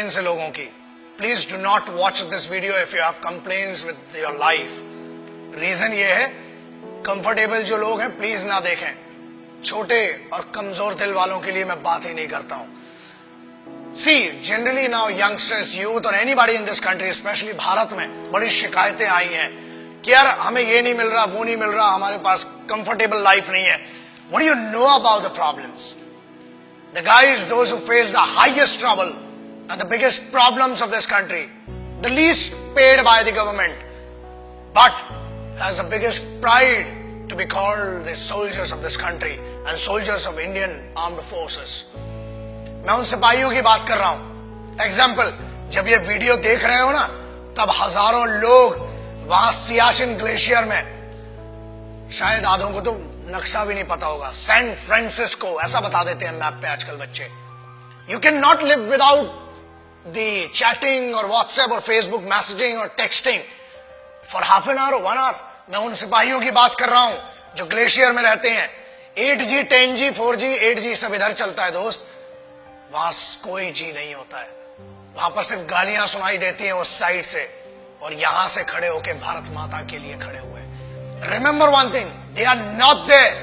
Complains है लोगों की. Please do not watch this video if you have complaints with your life. Reason ये है, कंफर्टेबल जो लोग हैं प्लीज ना देखें. छोटे और कमजोर दिल वालों के लिए मैं बात ही नहीं करता हूं. See generally now youngsters, youth और anybody in this country, specially Bharat में बड़ी शिकायतें आई हैं कि यार हमें ये नहीं मिल रहा, वो नहीं मिल रहा, हमारे पास कंफर्टेबल लाइफ नहीं है. What do you know about the problems? The guys those who face the highest trouble and the biggest problems of this country, the least paid by the government, but has the biggest pride to be called the soldiers of this country and soldiers of Indian Armed Forces. मैं उन सिपाहियों की बात कर रहा हूं. Example, जब ये वीडियो देख रहे हो ना, तब हजारों लोग वहां सियाचिन ग्लेशियर में, शायद आधों को तो नक्शा भी नहीं पता होगा, सैन फ्रांसिस्को ऐसा बता देते हैं मैप पे आजकल बच्चे. You can not live without the chatting or WhatsApp or Facebook messaging or texting for half an hour or 1 hour. मैं उन सिपाहियों की बात कर रहा हूं जो ग्लेशियर में रहते हैं. 8G, 10G, 4G, 8G सब इधर चलता है दोस्त. वहां कोई जी नहीं होता है. वहां पर सिर्फ गालियां सुनाई देती हैं उस साइड से, और यहां से खड़े होके भारत माता के लिए खड़े हुए. Remember one thing, they are not there.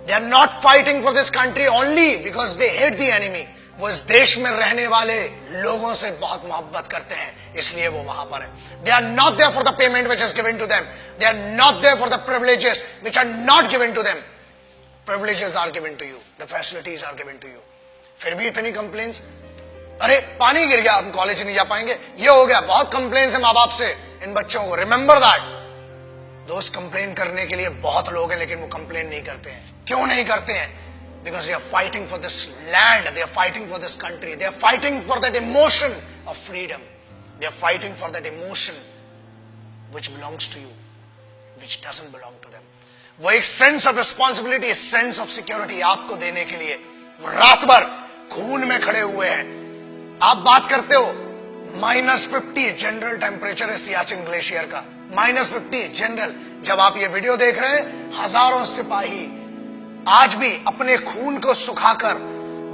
They are not fighting for this country only because they hate the enemy. वो इस देश में रहने वाले लोगों से बहुत मोहब्बत करते हैं, इसलिए वो वहां पर है. They are not there for the payment which is given to them. They are not there for the privileges which are not given to them. Privileges are given to you, the facilities are given to you. फिर भी इतनी complains. अरे पानी गिर गया, हम college नहीं जा पाएंगे, ये हो गया. बहुत कंप्लेन्स है माँ बाप से इन बच्चों को. Remember that. दोस्त, कंप्लेन करने के लिए बहुत लोग हैं, लेकिन वो कंप्लेन नहीं करते हैं. क्यों नहीं करते हैं? Because they are fighting for this land, they are fighting for this country, they are fighting for that emotion of freedom. They are fighting for that emotion which belongs to you, which doesn't belong to them. वो एक sense of responsibility, sense of security आपको देने के लिए रात भर खून में खड़े हुए हैं. आप बात करते हो -50 जनरल टेम्परेचर है सियाचिन ग्लेशियर का. -50 जनरल. जब आप ये वीडियो देख रहे हैं, हजारों सिपाही आज भी अपने खून को सुखाकर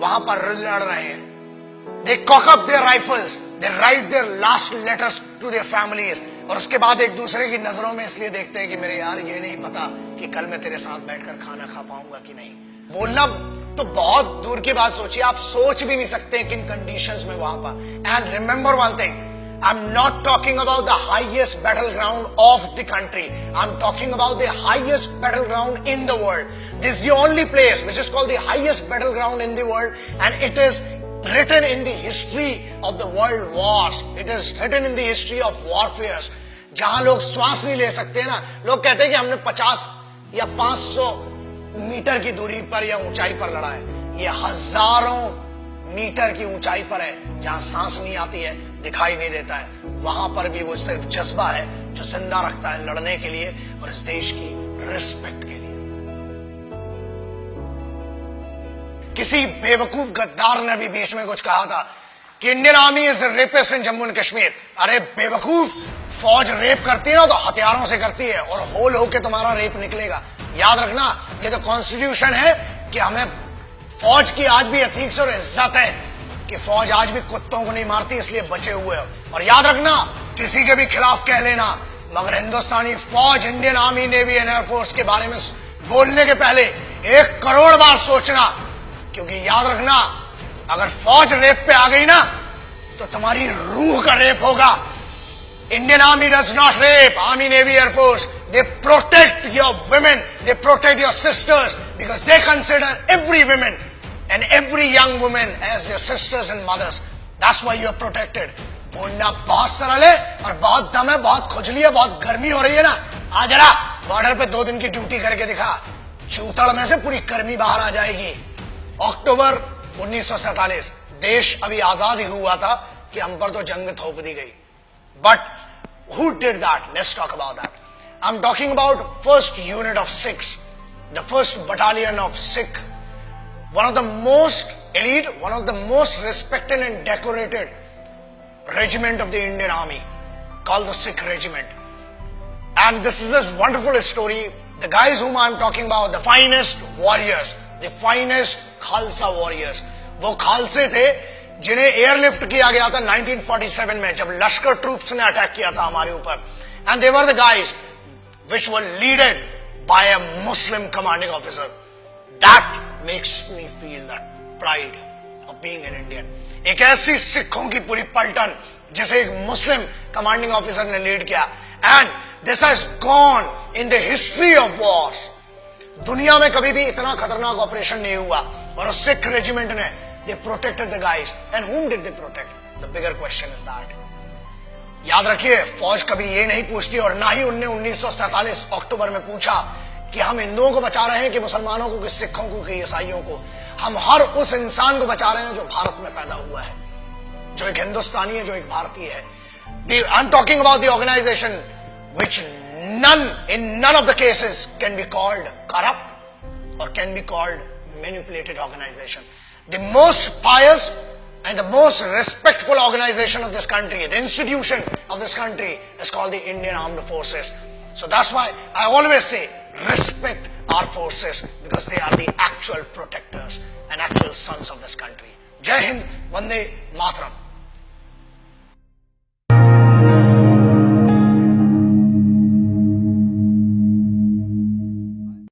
वहां पर लड़ रहे हैं. They cock up their rifles, they write their last letters to their families, और उसके बाद एक दूसरे की नजरों में इसलिए देखते हैं कि मेरे यार ये नहीं पता कि कल मैं तेरे साथ बैठकर खाना खा पाऊंगा कि नहीं. बोलना तो बहुत दूर की बात सोचिए, आप सोच भी नहीं सकते किन कंडीशंस में वहां पर. And remember one thing, I'm not talking about the highest battleground of the country. I'm talking about the highest battleground in the world. This is the only place which is called the highest battleground in the world, and it is written in the history of the world wars. It is written in the history of warfares. जहां लोग श्वास नहीं ले सकते ना, लोग कहते हैं कि हमने 50 या 500 मीटर की दूरी पर या ऊंचाई पर लड़ा है. ये हजारों मीटर की ऊंचाई पर है, जहां सांस नहीं आती है, दिखाई नहीं देता है. वहां पर भी वो सिर्फ जज्बा है जो जिंदा रखता है लड़ने के लिए और इस देश की रिस्पेक्ट के लिए. किसी बेवकूफ गद्दार ने भी बीच में कुछ कहा था कि Indian army is rapist in Jammu and Kashmir. अरे बेवकूफ, फौज रेप करती है ना तो हथियारों से करती है, और होल होके तुम्हारा रेप निकलेगा. याद रखना, ये तो कॉन्स्टिट्यूशन है कि हमें फौज की आज भी एथिक्स और इज्जत है कि फौज आज भी कुत्तों को नहीं मारती, इसलिए बचे हुए हो. और याद रखना, किसी के भी खिलाफ कह लेना, मगर हिंदुस्तानी फौज, Indian army, navy and air force के बारे में बोलने के पहले 1 करोड़ बार सोचना. क्योंकि याद रखना, अगर फौज रेप पे आ गई ना तो तुम्हारी रूह का रेप होगा. Indian army does not rape. Army, navy, air force, they protect your women, they protect your sisters, because they consider every woman and every young woman as their sisters and mothers. That's why you are protected. बोलना बहुत सरल है और बहुत दम है, बहुत खुजली है, बहुत गर्मी हो रही है ना. आ जरा बॉर्डर पे 2 दिन की ड्यूटी करके दिखा, चूतड़ में से पूरी गर्मी बाहर आ जाएगी. अक्टूबर 1947, देश अभी आजाद ही हुआ था कि हम पर तो जंग थोप दी गई. But who did that? Let's talk about that. I'm talking about first unit of Sikhs, the first battalion of Sikh, one of the most elite, one of the most respected and decorated regiment of the Indian Army, called the Sikh Regiment. And this is a wonderful story. The guys whom I'm talking about, the finest warriors, the finest Khalsa warriors, वो खालसे थे जिन्हें airlift किया गया था 1947 में, जब लश्कर troops ने attack किया था हमारे ऊपर, and they were the guys which were leaded by a Muslim commanding officer. That makes me feel that pride of being an Indian. एक ऐसी सिखों की पूरी पलटन जिसे एक मुस्लिम कमांडिंग ऑफिसर ने लीड किया, and this has gone in the history of wars. दुनिया में कभी भी इतना खतरनाक ऑपरेशन नहीं हुआ, और उस सिख रेजिमेंट ने they protected the guys. And whom did they protect? The bigger question is that. याद रखिए, फौज कभी ये नहीं पूछती, और ना ही उनने 1947 अक्टूबर में पूछा कि हम हिंदुओं को बचा रहे हैं कि मुसलमानों को, कि सिखों को, कि ईसाइयों को. हम हर उस इंसान को बचा रहे हैं जो भारत में पैदा हुआ है, जो एक हिंदुस्तानी है, जो एक भारतीय है. I am talking about the organization which in none of the cases can be called corrupt or can be called manipulated organization. The most pious and the most respectful organization of this country, the institution of this country, is called the Indian Armed Forces. So that's why I always say respect our forces, because they are the actual protectors and actual sons of this country. Jai Hind, Vande Mataram.